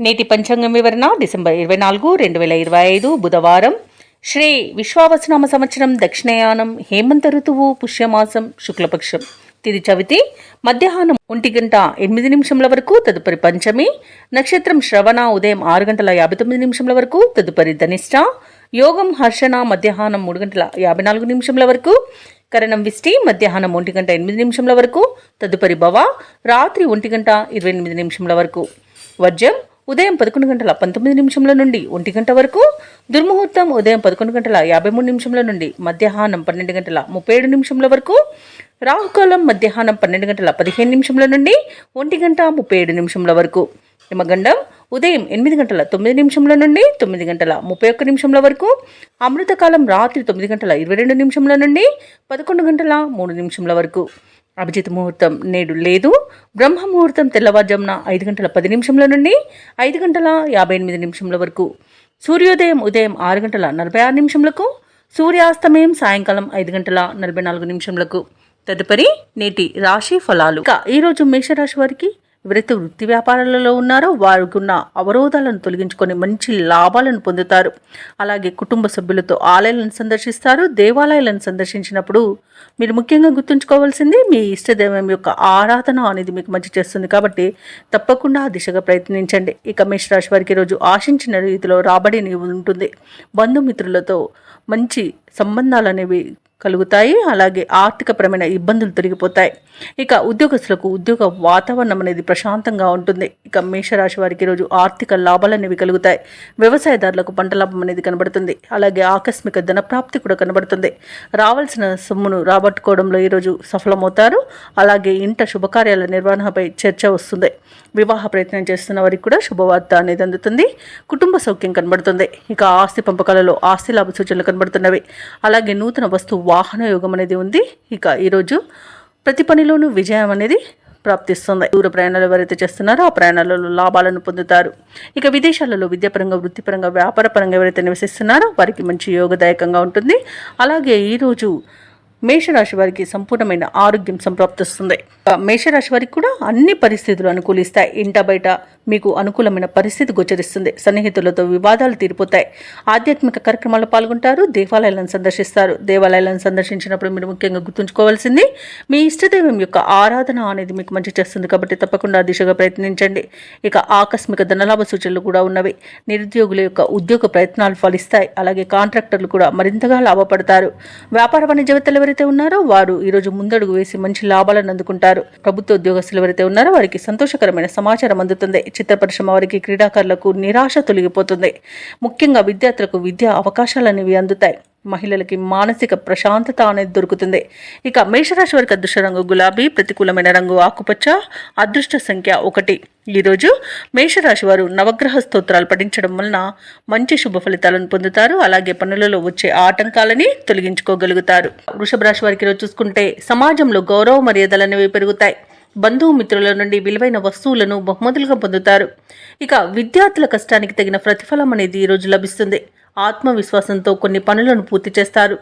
నేటి పంచాంగం వివరణ డిసెంబర్ 24, 2025 బుధవారం. శ్రీ విశ్వావసనామ సంవత్సరం దక్షిణయానం, హేమంత ఋతువు, పుష్యమాసం, శుక్లపక్షం. తిది చవితి, మధ్యాహ్నం 1:08 వరకు, తదుపరి పంచమి. నక్షత్రం శ్రవణ, ఉదయం 6:59 వరకు, తదుపరి ధనిష్ట. యోగం హర్షణ, మధ్యాహ్నం 3:54 వరకు. కరణం విష్టి, మధ్యాహ్నం 1:08 వరకు, తదుపరి భవ, రాత్రి 1:28 వరకు. వర్జం ఉదయం 11:19 నుండి 1 గంట వరకు. దుర్ముహూర్తం ఉదయం 11:53 నుండి మధ్యాహ్నం 12:37 వరకు. రాహుకాలం మధ్యాహ్నం 12:15 నుండి 1:37 వరకు. యమగండం ఉదయం 8:09 నుండి 9:31 వరకు. అమృతకాలం రాత్రి 9:22 నుండి 11:03 వరకు. అభిజిత్ ముహూర్తం నేడు లేదు. బ్రహ్మ ముహూర్తం తెల్లవారుజామున 5:10 నుండి 5:58 వరకు. సూర్యోదయం ఉదయం 6:46 సూర్యాస్తమయం సాయంకాలం 5:44. తదుపరి నేటి రాశి ఫలాలు. ఈరోజు మేషరాశి వారికి ఎవరైతే వృత్తి వ్యాపారాలలో ఉన్నారో వారికి ఉన్న అవరోధాలను తొలగించుకొని మంచి లాభాలను పొందుతారు. అలాగే కుటుంబ సభ్యులతో ఆలయాలను సందర్శిస్తారు. దేవాలయాలను సందర్శించినప్పుడు మీరు ముఖ్యంగా గుర్తుంచుకోవాల్సింది మీ ఇష్టదైవం యొక్క ఆరాధన అనేది మీకు మంచి చేస్తుంది. కాబట్టి తప్పకుండా ఆ దిశగా ప్రయత్నించండి. ఇక మేషరాశి వారికి ఈరోజు ఆశించిన రీతిలో రాబడి ఉంటుంది. బంధుమిత్రులతో మంచి సంబంధాలు అనేవి కలుగుతాయి. అలాగే ఆర్థికపరమైన ఇబ్బందులు తొలగిపోతాయి. ఇక ఉద్యోగస్తులకు ఉద్యోగ వాతావరణం అనేది ప్రశాంతంగా ఉంటుంది. ఇక మేషరాశి వారికి ఈరోజు ఆర్థిక లాభాలు అనేవి కలుగుతాయి. వ్యవసాయదారులకు పంట లాభం అనేది కనబడుతుంది. అలాగే ఆకస్మిక ధనప్రాప్తి కూడా కనబడుతుంది. రావాల్సిన సొమ్మును రాబట్టుకోవడంలో ఈరోజు సఫలమవుతారు. అలాగే ఇంట శుభకార్యాల నిర్వహణపై చర్చ వస్తుంది. వివాహ ప్రయత్నం చేస్తున్న వారికి కూడా శుభవార్త అనేది అందుతుంది. కుటుంబ సౌఖ్యం కనబడుతుంది. ఇక ఆస్తి పంపకాలలో ఆస్తి లాభ సూచనలు కనబడుతున్నవి. అలాగే నూతన వస్తు వాహన యోగం అనేది ఉంది. ఇక ఈరోజు ప్రతి పనిలోనూ విజయం అనేది ప్రాప్తిస్తుంది. దూర ప్రయాణాలు ఎవరైతే చేస్తున్నారో ఆ ప్రయాణాలలో లాభాలను పొందుతారు. ఇక విదేశాలలో విద్యాపరంగా, వృత్తిపరంగా, వ్యాపారపరంగా ఎవరైతే నివసిస్తున్నారో వారికి మంచి యోగదాయకంగా ఉంటుంది. అలాగే ఈరోజు మేషరాశి వారికి సంపూర్ణమైన ఆరోగ్యం సంప్రాప్తిస్తుంది. మేషరాశి వారికి కూడా అన్ని పరిస్థితులు అనుకూలిస్తాయి. ఇంట బయట మీకు అనుకూలమైన పరిస్థితి గోచరిస్తుంది. సన్నిహితులతో వివాదాలు తీరిపోతాయి. ఆధ్యాత్మిక కార్యక్రమాల్లో పాల్గొంటారు. దేవాలయాలను సందర్శిస్తారు. దేవాలయాలను సందర్శించినప్పుడు మీరు ముఖ్యంగా గుర్తుంచుకోవాల్సింది మీ ఇష్టదైవం యొక్క ఆరాధన అనేది మీకు మంచి చేస్తుంది. కాబట్టి తప్పకుండా దిశగా ప్రయత్నించండి. ఇక ఆకస్మిక ధనలాభ సూచనలు కూడా ఉన్నవి. నిరుద్యోగుల యొక్క ఉద్యోగ ప్రయత్నాలు ఫలిస్తాయి. అలాగే కాంట్రాక్టర్లు కూడా మరింతగా లాభపడతారు. వ్యాపార వాణిజ్యవేత్తలు ఎవరైతే ఉన్నారో వారు ఈరోజు ముందడుగు వేసి మంచి లాభాలను అందుకుంటారు. ప్రభుత్వ ఉద్యోగస్తులు ఎవరైతే ఉన్నారో వారికి సంతోషకరమైన సమాచారం అందుతుంది. చిత్ర పరిశ్రమ వారికి, క్రీడాకారులకు నిరాశ తొలగిపోతుంది. ముఖ్యంగా విద్యార్థులకు విద్యా అవకాశాలు అనేవి అందుతాయి. మహిళలకి మానసిక ప్రశాంతత అనేది దొరుకుతుంది. ఇక మేషరాశి వారికి అదృష్ట రంగు గులాబీ, ప్రతికూలమైన రంగు ఆకుపచ్చ, అదృష్ట సంఖ్య 1. ఈరోజు మేషరాశి వారు నవగ్రహ స్తోత్రాలు పఠించడం వలన మంచి శుభ ఫలితాలను పొందుతారు. అలాగే పనులలో వచ్చే ఆటంకాలని తొలగించుకోగలుగుతారు. వృషభ రాశి వారికి ఈరోజు చూసుకుంటే సమాజంలో గౌరవ మర్యాదలు అనేవి పెరుగుతాయి. బంధుమిత్రుల నుండి విలువైన వస్తువులను బహుమతులుగా పొందుతారు. ఇక విద్యార్థుల కష్టానికి తగిన ప్రతిఫలం అనేది ఈరోజు లభిస్తుంది. ఆత్మవిశ్వాసంతో కొన్ని పనులను పూర్తి చేస్తారు.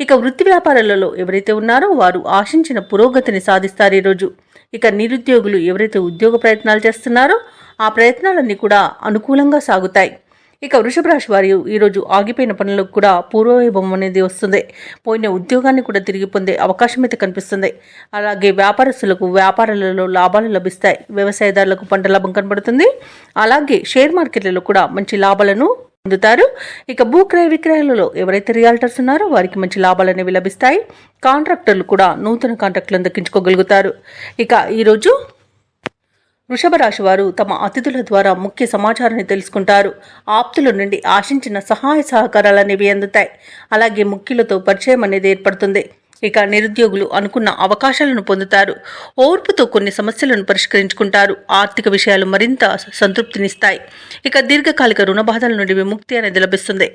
ఇక వృత్తి వ్యాపారాలలో ఎవరైతే ఉన్నారో వారు ఆశించిన పురోగతిని సాధిస్తారు ఈరోజు. ఇక నిరుద్యోగులు ఎవరైతే ఉద్యోగ ప్రయత్నాలు చేస్తున్నారో ఆ ప్రయత్నాలన్నీ కూడా అనుకూలంగా సాగుతాయి. ఇక వృషభ రాశి వారు ఈరోజు ఆగిపోయిన పనులకు కూడా పూర్వవైభవం అనేది వస్తుంది. పోయిన ఉద్యోగాన్ని కూడా తిరిగి పొందే అవకాశం అయితే కనిపిస్తుంది. అలాగే వ్యాపారస్తులకు వ్యాపారాలలో లాభాలు లభిస్తాయి. వ్యవసాయదారులకు పంట లాభం కనబడుతుంది. అలాగే షేర్ మార్కెట్లలో కూడా మంచి లాభాలను పొందుతారు. ఇక భూక్రయ విక్రయాలలో ఎవరైతే రియాల్టర్స్ ఉన్నారో వారికి మంచి లాభాలు అనేవి లభిస్తాయి. కాంట్రాక్టర్లు కూడా నూతన కాంట్రాక్టులను దక్కించుకోగలుగుతారు. ఇక ఈరోజు వృషభ రాశి వారు తమ అతిథుల ద్వారా ముఖ్య సమాచారాన్ని తెలుసుకుంటారు. ఆప్తుల నుండి ఆశించిన సహాయ సహకారాలు అనేవి అందుతాయి. అలాగే ముఖ్యులతో పరిచయం అనేది ఏర్పడుతుంది. ఇక నిరుద్యోగులు అనుకున్న అవకాశాలను పొందుతారు. ఓర్పుతో కొన్ని సమస్యలను పరిష్కరించుకుంటారు. ఆర్థిక విషయాలు మరింత సంతృప్తినిస్తాయి. ఇక దీర్ఘకాలిక రుణ బాధల నుండి విముక్తి అనేది లభిస్తుంది.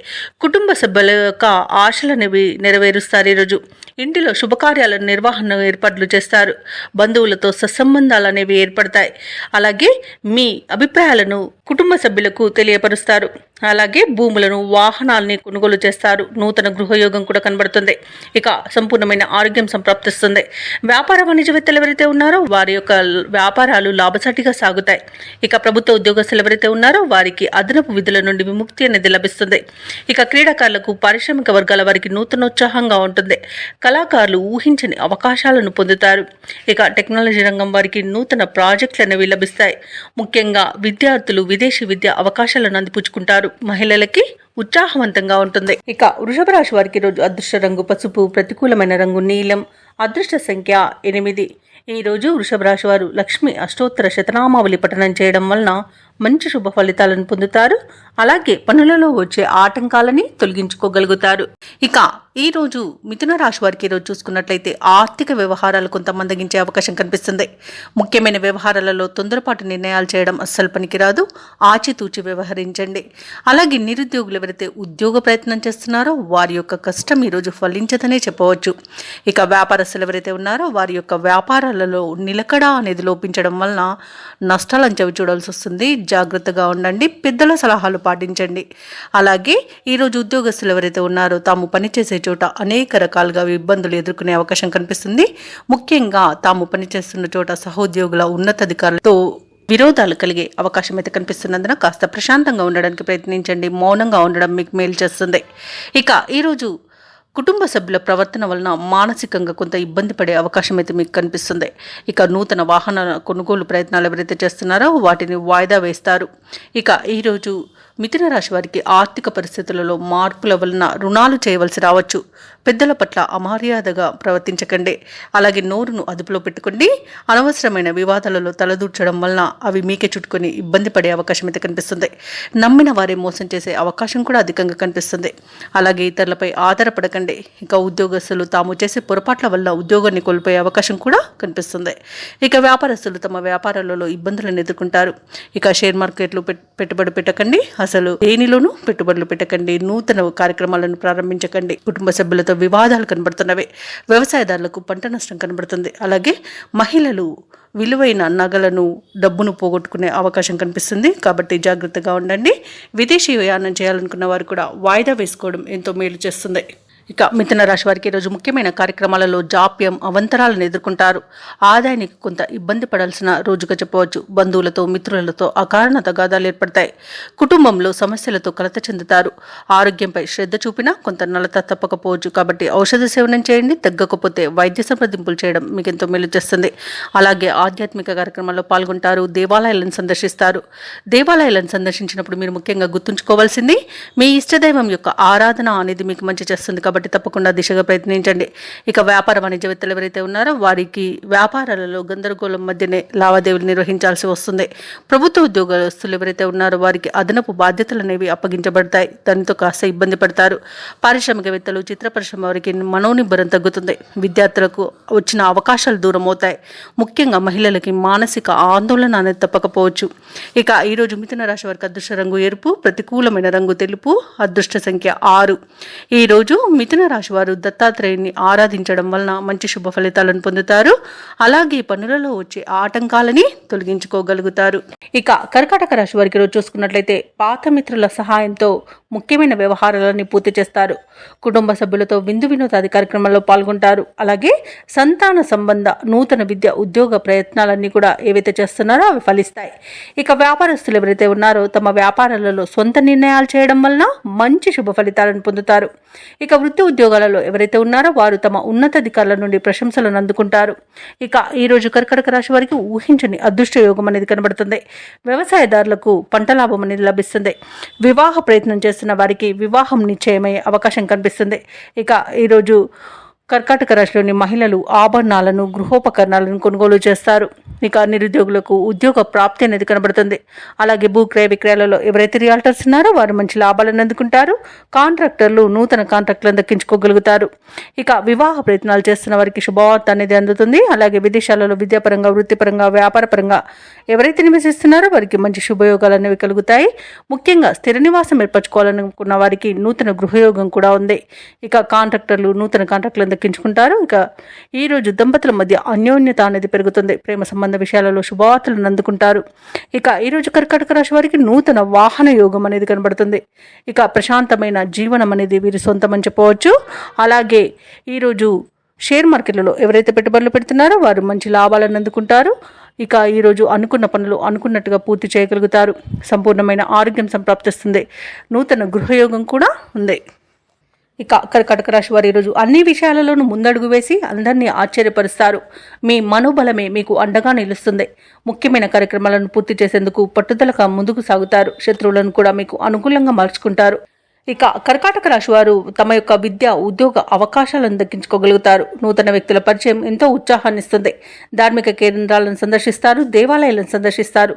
కుటుంబ సభ్యుల యొక్క ఆశలు అనేవి నెరవేరుస్తారు. ఈరోజు ఇంటిలో శుభకార్యాల నిర్వహణ ఏర్పాట్లు చేస్తారు. బంధువులతో సత్సంబంధాలు అనేవి ఏర్పడతాయి. అలాగే మీ అభిప్రాయాలను కుటుంబ సభ్యులకు తెలియపరుస్తారు. అలాగే భూములను వాహనాలని కొనుగోలు చేస్తారు. నూతన గృహయోగం కూడా కనబడుతుంది. ఇక సంపూర్ణమైన ఆరోగ్యం సంప్రాప్తిస్తుంది. వ్యాపార వాణిజ్యవేత్తలు ఎవరైతే ఉన్నారో వారి యొక్క వ్యాపారాలు లాభసాటిగా సాగుతాయి. ఇక ప్రభుత్వ ఉద్యోగస్తులు ఎవరైతే ఉన్నారో వారికి అదనపు విధుల నుండి విముక్తి అనేది లభిస్తుంది. ఇక క్రీడాకారులకు, పారిశ్రామిక వర్గాల వారికి నూతనోత్సాహంగా ఉంటుంది. కళాకారులు ఊహించని అవకాశాలను పొందుతారు. ఇక టెక్నాలజీ రంగం వారికి నూతన ప్రాజెక్టులు అనేవి లభిస్తాయి. ముఖ్యంగా విద్యార్థులు విదేశీ విద్య అవకాశాలను అందిపుచ్చుకుంటారు. మహిళలకి ఉత్సాహవంతంగా ఉంటుంది. ఇక వృషభ రాశి వారికి రోజు అదృష్ట రంగు పసుపు, ప్రతికూలమైన రంగు నీలం, అదృష్ట సంఖ్య 8. ఈ రోజు వృషభ రాశి వారు లక్ష్మి అష్టోత్తర శతనామావళి పఠనం చేయడం వలన మంచి శుభ ఫలితాలను పొందుతారు. అలాగే పనులలో వచ్చే ఆటంకాలని తొలగించుకోగలుగుతారు. ఇక ఈ రోజు మిథున రాశి వారికి ఈరోజు చూసుకున్నట్లయితే ఆర్థిక వ్యవహారాలు కొంత మందగించే అవకాశం కనిపిస్తుంది. ముఖ్యమైన వ్యవహారాలలో తొందరపాటు నిర్ణయాలు చేయడం అస్సలు పనికిరాదు. ఆచితూచి వ్యవహరించండి. అలాగే నిరుద్యోగులు ఎవరైతే ఉద్యోగ ప్రయత్నం చేస్తున్నారో వారి యొక్క కష్టం ఈరోజు ఫలించదనే చెప్పవచ్చు. ఇక వ్యాపారస్తులు ఎవరైతే ఉన్నారో వారి యొక్క వ్యాపారాలలో నిలకడ అనేది లోపించడం వలన నష్టాలను చవి చూడాల్సి వస్తుంది. జాగ్రత్తగా ఉండండి. పెద్దల సలహాలు పాటించండి. అలాగే ఈరోజు ఉద్యోగస్తులు ఎవరైతే ఉన్నారో తాము పనిచేసే చోట అనేక రకాలుగా ఇబ్బందులు ఎదుర్కొనే అవకాశం కనిపిస్తుంది. ముఖ్యంగా తాము పనిచేస్తున్న చోట సహోద్యోగుల ఉన్నతాధికారులతో విరోధాలు కలిగే అవకాశం అయితే కనిపిస్తున్నందున కాస్త ప్రశాంతంగా ఉండడానికి ప్రయత్నించండి. మౌనంగా ఉండడం మీకు మేలు చేస్తుంది. ఇక ఈరోజు కుటుంబ సభ్యుల ప్రవర్తన వలన మానసికంగా కొంత ఇబ్బంది పడే అవకాశం అయితే మీకు కనిపిస్తుంది. ఇక నూతన వాహన కొనుగోలు ప్రయత్నాలు ఎవరైతే చేస్తున్నారో వాటిని వాయిదా వేస్తారు. ఇక ఈరోజు మిథున రాశి వారికి ఆర్థిక పరిస్థితులలో మార్పుల వలన రుణాలు చేయవలసి రావచ్చు. పెద్దల పట్ల అమర్యాదగా ప్రవర్తించకండి. అలాగే నోరును అదుపులో పెట్టుకోండి. అనవసరమైన వివాదాలలో తలదూర్చడం వలన అవి మీకే చుట్టుకొని ఇబ్బంది పడే అవకాశం అయితే కనిపిస్తుంది. నమ్మిన వారే మోసం చేసే అవకాశం కూడా అధికంగా కనిపిస్తుంది. అలాగే ఇతరులపై ఆధారపడకండి. ఇక ఉద్యోగస్తులు తాము చేసే పొరపాట్ల వల్ల ఉద్యోగాన్ని కోల్పోయే అవకాశం కూడా కనిపిస్తుంది. ఇక వ్యాపారస్తులు తమ వ్యాపారాలలో ఇబ్బందులను ఎదుర్కొంటారు. ఇక షేర్ మార్కెట్లు పెట్టుబడి పెట్టకండి. అసలు దేనిలోనూ పెట్టుబడులు పెట్టకండి. నూతన కార్యక్రమాలను ప్రారంభించకండి. కుటుంబ సభ్యులతో వివాదాలు కనబడుతున్నవి. వ్యవసాయదారులకు పంట నష్టం కనబడుతుంది. అలాగే మహిళలు విలువైన నగలను, డబ్బును పోగొట్టుకునే అవకాశం కనిపిస్తుంది. కాబట్టి జాగ్రత్తగా ఉండండి. విదేశీ ప్రయాణం చేయాలనుకున్న వారు కూడా వాయిదా వేసుకోవడం ఎంతో మేలు చేస్తుంది. ఇక మిథున రాశి వారికి ఈరోజు ముఖ్యమైన కార్యక్రమాలలో జాప్యం, అవంతరాలను ఎదుర్కొంటారు. ఆదాయానికి కొంత ఇబ్బంది పడాల్సిన రోజుగా చెప్పవచ్చు. బంధువులతో, మిత్రులతో అకారణ తగాదాలు ఏర్పడతాయి. కుటుంబంలో సమస్యలతో కలత చెందుతారు. ఆరోగ్యంపై శ్రద్ధ చూపినా కొంత నలత తప్పకపోవచ్చు. కాబట్టి ఔషధ సేవనం చేయండి. తగ్గకపోతే వైద్య సంప్రదింపులు చేయడం మీకు ఎంతో మేలు చేస్తుంది. అలాగే ఆధ్యాత్మిక కార్యక్రమాల్లో పాల్గొంటారు. దేవాలయాలను సందర్శిస్తారు. దేవాలయాలను సందర్శించినప్పుడు మీరు ముఖ్యంగా గుర్తుంచుకోవాల్సింది మీ ఇష్టదైవం యొక్క ఆరాధన అనేది మీకు మంచి చేస్తుంది. కాబట్టి తప్పకుండా దిశగా ప్రయత్నించండి. ఇక వ్యాపార వాణిజ్యవేత్తలు ఎవరైతే ఉన్నారో వారికి వ్యాపారాలలో గందరగోళం మధ్యనే లావాదేవీలు నిర్వహించాల్సి వస్తుంది. ప్రభుత్వ ఉద్యోగస్తులు ఎవరైతే ఉన్నారో వారికి అదనపు బాధ్యతలు అనేవి అప్పగించబడతాయి. దానితో కాస్త ఇబ్బంది పడతారు. పారిశ్రామికవేత్తలు, చిత్ర పరిశ్రమ వారికి మనోనిబ్బరం తగ్గుతుంది. విద్యార్థులకు వచ్చిన అవకాశాలు దూరం అవుతాయి. ముఖ్యంగా మహిళలకి మానసిక ఆందోళన అనేది తప్పకపోవచ్చు. ఇక ఈరోజు మిథున రాశి వారికి అదృష్ట రంగు ఎరుపు, ప్రతికూలమైన రంగు తెలుపు, అదృష్ట సంఖ్య 6. ఈరోజు మిథున రాశి వారు దత్తాత్రేయుని ఆరాధించడం వలన మంచి శుభ ఫలితాలను పొందుతారు. అలాగే పనులలో వచ్చే ఆటంకాలని తొలగించుకోగలుగుతారు. ఇక కర్కాటక రాశి వారికి రోజు చూసుకున్నట్లయితే పాత మిత్రుల సహాయంతో ముఖ్యమైన వ్యవహారాలని పూర్తి చేస్తారు. కుటుంబ సభ్యులతో విందు వినోదాది కార్యక్రమాల్లో పాల్గొంటారు. అలాగే సంతాన సంబంధ నూతన విద్య, ఉద్యోగ ప్రయత్నాలన్నీ కూడా ఏవైతే చేస్తున్నారో అవి ఫలిస్తాయి. ఇక వ్యాపారస్తులు ఎవరైతే ఉన్నారో తమ వ్యాపారాలలో సొంత నిర్ణయాలు చేయడం వలన మంచి శుభ ఫలితాలను పొందుతారు. ఇక వృత్తి ఉద్యోగాలలో ఎవరైతే ఉన్నారో వారు తమ ఉన్నతాధికారుల నుండి ప్రశంసలను అందుకుంటారు. ఇక ఈరోజు కర్కాటక రాశి వారికి ఊహించని అదృష్ట యోగం అనేది కనబడుతుంది. వ్యవసాయదారులకు పంట లాభం అనేది లభిస్తుంది. వివాహ ప్రయత్నం చేస్తున్న వారికి వివాహం నిశ్చయమయ్యే అవకాశం కనిపిస్తుంది. ఇక ఈరోజు కర్కాటక రాశిలోని మహిళలు ఆభరణాలను, గృహోపకరణాలను కొనుగోలు చేస్తారు. ఇక నిరుద్యోగులకు ఉద్యోగ ప్రాప్తి అనేది కనబడుతుంది. అలాగే భూక్రయ విక్రయాలలో ఎవరైతే రియాల్టర్స్ ఉన్నారో వారు మంచి లాభాలను అందుకుంటారు. కాంట్రాక్టర్లు నూతన కాంట్రాక్టులను దక్కించుకోగలుగుతారు. ఇక వివాహ ప్రయత్నాలు చేస్తున్న వారికి శుభవార్త అనేది అందుతుంది. అలాగే విదేశాలలో విద్యాపరంగా, వృత్తిపరంగా, వ్యాపారపరంగా ఎవరైతే నివసిస్తున్నారో వారికి మంచి శుభయోగాలు అనేవి కలుగుతాయి. ముఖ్యంగా స్థిర నివాసం ఏర్పరచుకోవాలనుకున్న వారికి నూతన గృహయోగం కూడా ఉంది. ఇక కాంట్రాక్టర్లు నూతన కాంట్రాక్టులను దక్కించుకుంటారు. ఇక ఈరోజు దంపతుల మధ్య అన్యోన్యత అనేది పెరుగుతుంది. ప్రేమ సంబంధ విషయాలలో శుభవార్తలను అందుకుంటారు. ఇక ఈరోజు కర్కాటక రాశి వారికి నూతన వాహన యోగం అనేది కనబడుతుంది. ఇక ప్రశాంతమైన జీవనం అనేది వీరి సొంతమని చెప్పవచ్చు. అలాగే ఈరోజు షేర్ మార్కెట్లలో ఎవరైతే పెట్టుబడులు పెడుతున్నారో వారు మంచి లాభాలను అందుకుంటారు. ఇక ఈరోజు అనుకున్న పనులు అనుకున్నట్టుగా పూర్తి చేయగలుగుతారు. సంపూర్ణమైన ఆరోగ్యం సంప్రాప్తిస్తుంది. నూతన గృహయోగం కూడా ఉంది. ఇక కర్కాటక రాశి వారు ఈరోజు అన్ని విషయాలలోనూ ముందడుగు వేసి అందరినీ ఆశ్చర్యపరుస్తారు. మీ మనోబలమే మీకు అండగా నిలుస్తుంది. ముఖ్యమైన కార్యక్రమాలను పూర్తి చేసేందుకు పట్టుదలగా ముందుకు సాగుతారు. శత్రువులను కూడా మీకు అనుకూలంగా మార్చుకుంటారు. ఇక కర్కాటక రాశి వారు తమ యొక్క విద్య ఉద్యోగ అవకాశాలను దక్కించుకోగలుగుతారు. నూతన వ్యక్తుల పరిచయం ఎంతో ఉత్సాహాన్ని ఇస్తుంది. ధార్మిక కేంద్రాలను సందర్శిస్తారు. దేవాలయాలను సందర్శిస్తారు.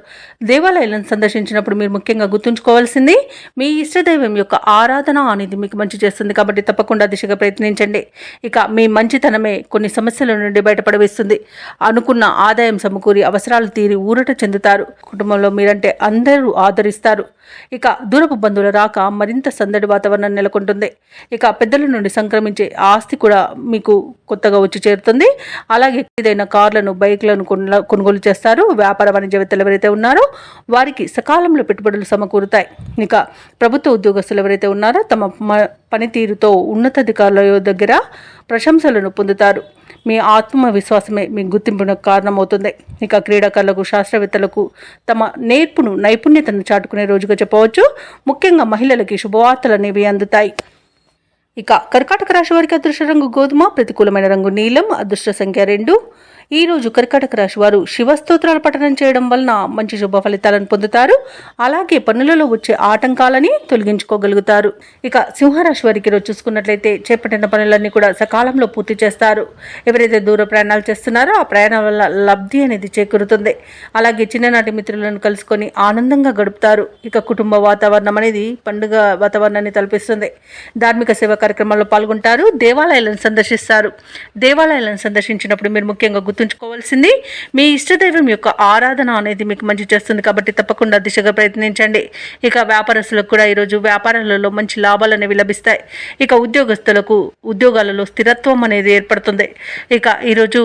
దేవాలయాలను సందర్శించినప్పుడు మీరు ముఖ్యంగా గుర్తుంచుకోవాల్సింది మీ ఇష్టదైవం యొక్క ఆరాధన అనేది మీకు మంచి చేస్తుంది. కాబట్టి తప్పకుండా దిశగా ప్రయత్నించండి. ఇక మీ మంచితనమే కొన్ని సమస్యల నుండి బయటపడవేస్తుంది. అనుకున్న ఆదాయం సమకూరి అవసరాలు తీరి ఊరట చెందుతారు. కుటుంబంలో మీరంటే అందరూ ఆదరిస్తారు. ఇక దూరపు బంధువుల రాక మరింత సందడి వాతావరణం నెలకొంటుంది. ఇక పెద్దల నుండి సంక్రమించే ఆస్తి కూడా మీకు కొత్తగా వచ్చి చేరుతుంది. అలాగే ఏదైనా కార్లను బైక్లను కొనుగోలు చేస్తారు. వ్యాపార వాణిజ్యవేత్తలు ఎవరైతే ఉన్నారో వారికి సకాలంలో పెట్టుబడులు సమకూరుతాయి. ఇక ప్రభుత్వ ఉద్యోగస్తులు ఎవరైతే ఉన్నారో తమ పనితీరుతో ఉన్నతాధికారుల దగ్గర ప్రశంసలను పొందుతారు. మీ ఆత్మవిశ్వాసమే మీ గుర్తింపునకు కారణమవుతుంది. ఇక క్రీడాకారులకు శాస్త్రవేత్తలకు తమ నైపుణ్యతను చాటుకునే రోజుగా చెప్పవచ్చు. ముఖ్యంగా మహిళలకి శుభవార్తలు అనేవి అందుతాయి. ఇక కర్కాటక రాశి వారికి అదృష్ట రంగు గోధుమ, ప్రతికూలమైన రంగు నీలం, అదృష్ట సంఖ్య 2. ఈ రోజు కర్కాటక రాశి వారు శివస్తోత్రాలు పఠనం చేయడం వలన మంచి శుభ ఫలితాలను పొందుతారు. అలాగే పనులలో వచ్చే ఆటంకాలని తొలగించుకోగలుగుతారు. ఇక సింహరాశి వారికి రోజు చూసుకున్నట్లయితే చేపట్టిన పనులన్నీ కూడా సకాలంలో పూర్తి చేస్తారు. ఎవరైతే దూర ప్రయాణాలు చేస్తున్నారో ఆ ప్రయాణం వల్ల లబ్ధి అనేది చేకూరుతుంది. అలాగే చిన్ననాటి మిత్రులను కలుసుకొని ఆనందంగా గడుపుతారు. ఇక కుటుంబ వాతావరణం అనేది పండుగ వాతావరణాన్ని తలపిస్తుంది. ధార్మిక సేవా కార్యక్రమాల్లో పాల్గొంటారు. దేవాలయాలను సందర్శిస్తారు. దేవాలయాలను సందర్శించినప్పుడు మీరు ముఖ్యంగా గుర్తుంచుకోవాల్సింది మీ ఇష్టదైవం యొక్క ఆరాధన అనేది మీకు మంచి చేస్తుంది. కాబట్టి తప్పకుండా దిశగా ప్రయత్నించండి. ఇక వ్యాపారస్తులకు కూడా ఈరోజు వ్యాపారాలలో మంచి లాభాలు అనేవి లభిస్తాయి. ఇక ఉద్యోగస్తులకు ఉద్యోగాలలో స్థిరత్వం అనేది ఏర్పడుతుంది. ఇక ఈరోజు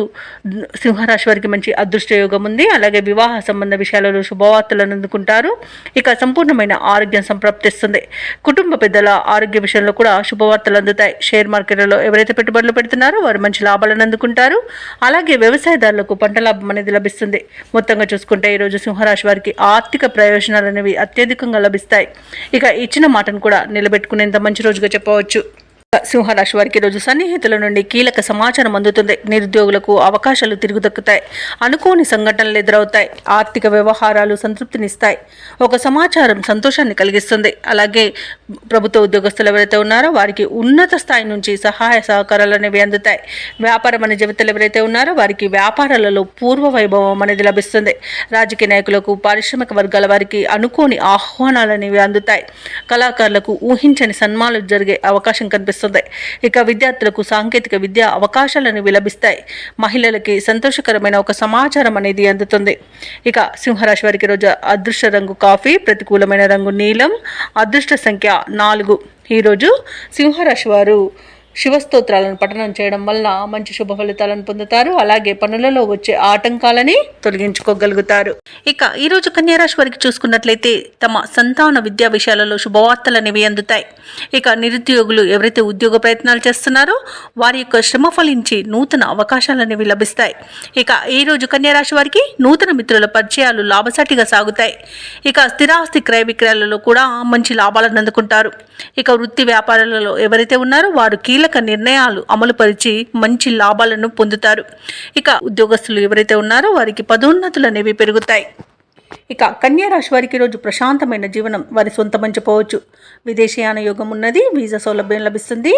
సింహరాశి వారికి మంచి అదృష్ట యోగం ఉంది. అలాగే వివాహ సంబంధ విషయాలలో శుభవార్తలను అందుకుంటారు. ఇక సంపూర్ణమైన ఆరోగ్యం సంప్రాప్తిస్తుంది. కుటుంబ పెద్దల ఆరోగ్య విషయంలో కూడా శుభవార్తలు అందుతాయి. షేర్ మార్కెట్లలో ఎవరైతే పెట్టుబడులు పెడుతున్నారో వారు మంచి లాభాలను అందుకుంటారు. అలాగే వ్యవసాయదారులకు పంట లాభం అనేది లభిస్తుంది. మొత్తంగా చూసుకుంటే ఈరోజు సింహరాశి వారికి ఆర్థిక ప్రయోజనాలు అనేవి అత్యధికంగా లభిస్తాయి. ఇక ఇచ్చిన మాటను కూడా నిలబెట్టుకునేంత మంచి రోజుగా చెప్పవచ్చు. సింహరాశి వారికి రోజు సన్నిహితుల నుండి కీలక సమాచారం అందుతుంది. నిరుద్యోగులకు అవకాశాలు తిరుగు దక్కుతాయి. అనుకోని సంఘటనలు ఎదురవుతాయి. ఆర్థిక వ్యవహారాలు సంతృప్తినిస్తాయి. ఒక సమాచారం సంతోషాన్ని కలిగిస్తుంది. అలాగే ప్రభుత్వ ఉద్యోగస్తులు ఎవరైతే ఉన్నారో వారికి ఉన్నత స్థాయి నుంచి సహాయ సహకారాలు అనేవి అందుతాయి. వ్యాపార వాణిజ్యవేత్తలు ఎవరైతే ఉన్నారో వారికి వ్యాపారాలలో పూర్వ వైభవం అనేది లభిస్తుంది. రాజకీయ నాయకులకు పారిశ్రామిక వర్గాల వారికి అనుకోని ఆహ్వానాలు అనేవి అందుతాయి. కళాకారులకు ఊహించని సన్మానాలు జరిగే అవకాశం కనిపిస్తుంది. ఇక విద్యార్థులకు సాంకేతిక విద్యా అవకాశాలను లభిస్తాయి. మహిళలకి సంతోషకరమైన ఒక సమాచారం అనేది అందుతుంది. ఇక సింహరాశి వారికి రోజు అదృష్ట రంగు కాఫీ, ప్రతికూలమైన రంగు నీలం, అదృష్ట సంఖ్య 4. ఈరోజు సింహరాశి వారు శివస్తోత్రాలను పఠనం చేయడం వల్ల మంచి శుభ ఫలితాలను పొందుతారు. అలాగే పనులలో వచ్చే ఆటంకాలని తొలగించుకోగలుగుతారు. ఇక ఈరోజు కన్యారాశి వారికి చూసుకున్నట్లయితే తమ సంతాన విద్యా విషయాలలో శుభవార్తలు అనేవి అందుతాయి. ఇక నిరుద్యోగులు ఎవరైతే ఉద్యోగ ప్రయత్నాలు చేస్తున్నారో వారి యొక్క శ్రమ ఫలించి నూతన అవకాశాలు అనేవి లభిస్తాయి. ఇక ఈరోజు కన్యారాశి వారికి నూతన మిత్రుల పరిచయాలు లాభసాటిగా సాగుతాయి. ఇక స్థిరాస్తి క్రయ విక్రయాలలో కూడా మంచి లాభాలను అందుకుంటారు. ఇక వృత్తి వ్యాపారాలలో ఎవరైతే ఉన్నారో వారు కీలక నిర్ణయాలు అమలుపరిచి మంచి లాభాలను పొందుతారు. ఇక ఉద్యోగస్తులు ఎవరైతే ఉన్నారో వారికి పదోన్నతులు అనేవి పెరుగుతాయి. ఇక కన్యా రాశి వారికి రోజు ప్రశాంతమైన జీవనం వారి సొంతమని చెప్పవచ్చు. విదేశీయాన యోగం ఉన్నది. వీసా సౌలభ్యం లభిస్తుంది.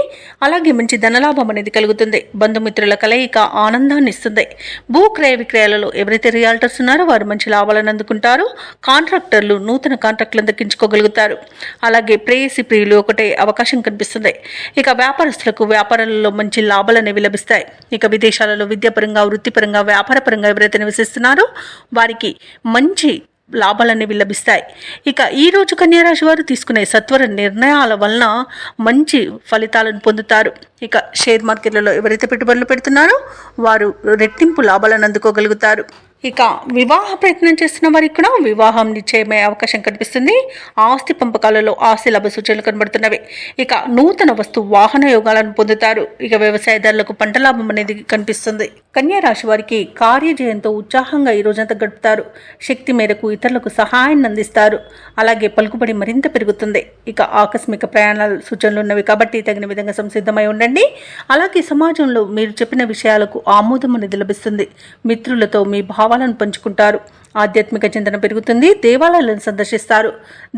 అలాగే మంచి ధనలాభం అనేది కలుగుతుంది. బంధుమిత్రుల కలయిక ఆనందాన్ని ఇస్తుంది. భూ క్రయ విక్రయాలలో ఎవరైతే రియాల్టర్స్ ఉన్నారో వారు మంచి లాభాలను అందుకుంటారు. కాంట్రాక్టర్లు నూతన కాంట్రాక్టులను దక్కించుకోగలుగుతారు. అలాగే ప్రేయసి ప్రియులు ఒకటే అవకాశం కనిపిస్తుంది. ఇక వ్యాపారస్తులకు వ్యాపారాలలో మంచి లాభాలు అనేవి లభిస్తాయి. ఇక విదేశాలలో విద్యాపరంగా, వృత్తిపరంగా, వ్యాపారపరంగా ఎవరైతే నివసిస్తున్నారో వారికి మంచి లాభాలనేవి లభిస్తాయి. ఇక ఈరోజు కన్యారాశి వారు తీసుకునే సత్వర నిర్ణయాల వలన మంచి ఫలితాలను పొందుతారు. ఇక షేర్ మార్కెట్లలో ఎవరైతే పెట్టుబడులు పెడుతున్నారో వారు రెట్టింపు లాభాలను అందుకోగలుగుతారు. ఇక వివాహ ప్రయత్నం చేస్తున్న వారికి కూడా వివాహం నిశ్చయమయ్యే అవకాశం కనిపిస్తుంది. ఆస్తి పంపకాలలో ఆస్తి లాభ సూచనలు కనబడుతున్నవి. ఇక నూతన వస్తు వాహన యోగాలను పొందుతారు. ఇక వ్యవసాయదారులకు పంట లాభం అనేది కనిపిస్తుంది. కన్యా రాశి వారికి కార్యజయంతో ఉత్సాహంగా ఈ రోజంతా గడుపుతారు. శక్తి మేరకు ఇతరులకు సహాయాన్ని అందిస్తారు. అలాగే పలుకుబడి మరింత పెరుగుతుంది. ఇక ఆకస్మిక ప్రయాణాల సూచనలు ఉన్నవి కాబట్టి తగిన విధంగా సంసిద్ధమై ఉండండి. అలాగే సమాజంలో మీరు చెప్పిన విషయాలకు ఆమోదం అనేది లభిస్తుంది. మిత్రులతో మీ భావాలను పంచుకుంటారు. ఆధ్యాత్మిక చింతన పెరుగుతుంది. దేవాలయాలను సందర్శిస్తారు.